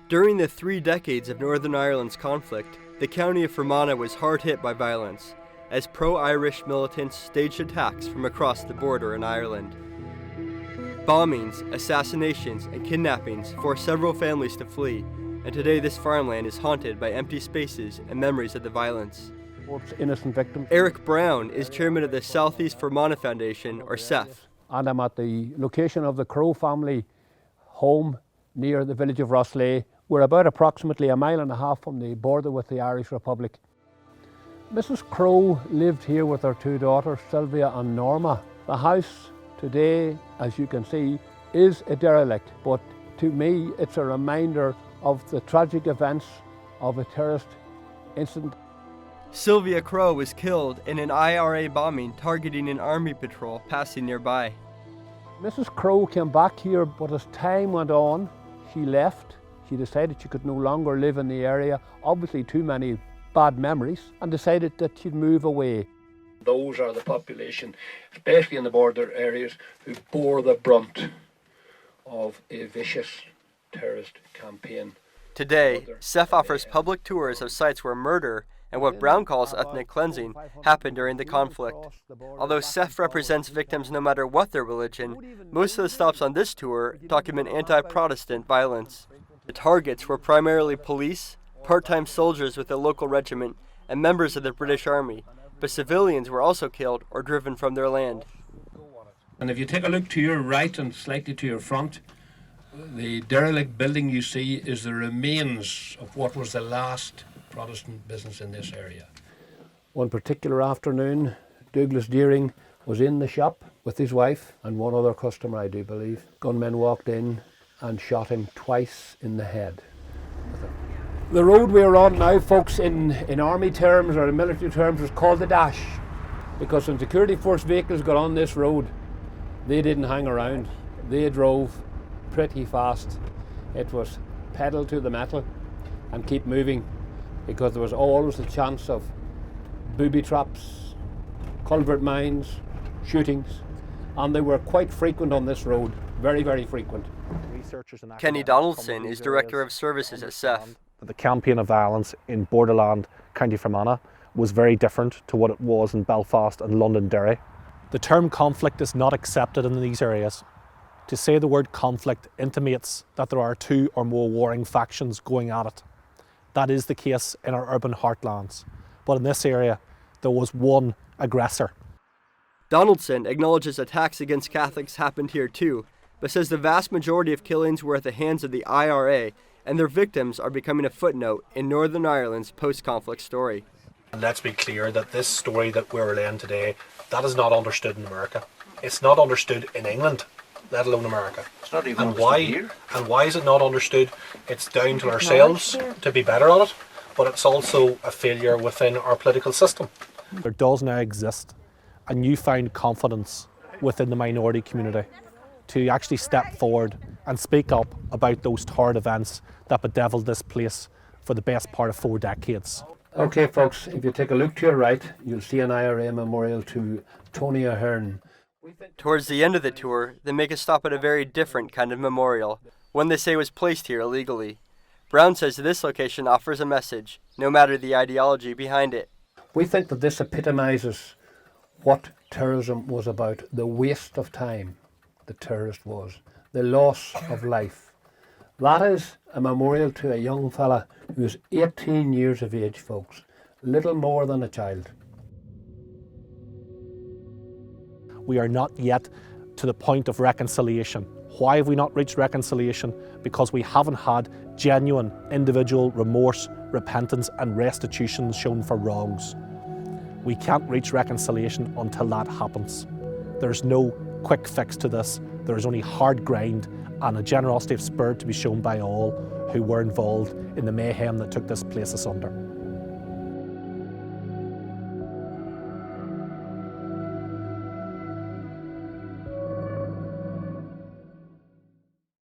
During the 3 decades of Northern Ireland's conflict, the county of Fermanagh was hard hit by violence, as pro-Irish militants staged attacks from across the border in Ireland. Bombings, assassinations, and kidnappings forced several families to flee, and today this farmland is haunted by empty spaces and memories of the violence. Innocent victims. Eric Brown is chairman of the Southeast Fermanagh Foundation, or SEF. And I'm at the location of the Crow family home near the village of Rosslea. We're about approximately 1.5 miles from the border with the Irish Republic. Mrs. Crow lived here with her 2 daughters, Sylvia and Norma. The house today, as you can see, is a derelict, but to me it's a reminder of the tragic events of a terrorist incident. Sylvia Crow was killed in an IRA bombing targeting an army patrol passing nearby. Mrs. Crow came back here, but as time went on, she left. She decided she could no longer live in the area, obviously too many bad memories, and decided that she'd move away. Those are the population, especially in the border areas, who bore the brunt of a vicious terrorist campaign. Today, SEF offers public tours of sites where murder and what Brown calls ethnic cleansing happened during the conflict. Although SEF represents victims no matter what their religion, most of the stops on this tour document anti-Protestant violence. The targets were primarily police, part-time soldiers with the local regiment, and members of the British Army, but civilians were also killed or driven from their land. And if you take a look to your right and slightly to your front, the derelict building you see is the remains of what was the last Protestant business in this area. One particular afternoon, Douglas Deering was in the shop with his wife and one other customer, I do believe. Gunmen walked in and shot him twice in the head. The road we're on now, folks, in army terms or in military terms, is called the Dash, because when security force vehicles got on this road, they didn't hang around. They drove pretty fast. It was pedal to the metal and keep moving, because there was always a chance of booby traps, culvert mines, shootings, and they were quite frequent on this road, very, very frequent. Kenny Donaldson is Director of Services at SEF. The campaign of violence in Borderlands, County Fermanagh, was very different to what it was in Belfast and Londonderry. The term conflict is not accepted in these areas. To say the word conflict intimates that there are 2 or more warring factions going at it. That is the case in our urban heartlands. But in this area, there was one aggressor. Donaldson acknowledges attacks against Catholics happened here too, but says the vast majority of killings were at the hands of the IRA, and their victims are becoming a footnote in Northern Ireland's post-conflict story. And let's be clear that this story that we're relaying today, that is not understood in America. It's not understood in England, let alone America. It's not even and understood why? here. And why is it not understood? It's down to ourselves to be better at it, but it's also a failure within our political system. There does now exist a newfound confidence within the minority community to actually step forward and speak up about those torrid events that bedeviled this place for the best part of 4 decades. Okay, folks, if you take a look to your right, you'll see an IRA memorial to Tony Ahern. Towards the end of the tour, they make a stop at a very different kind of memorial, one they say was placed here illegally. Brown says this location offers a message, no matter the ideology behind it. We think that this epitomizes what terrorism was about, the waste of time the terrorist was, the loss of life. That is a memorial to a young fella who is 18 years of age, folks, little more than a child. We are not yet to the point of reconciliation. Why have we not reached reconciliation? Because we haven't had genuine individual remorse, repentance and restitution shown for wrongs. We can't reach reconciliation until that happens. There's no quick fix to this. There is only hard grind and a generosity of spirit to be shown by all who were involved in the mayhem that took this place asunder.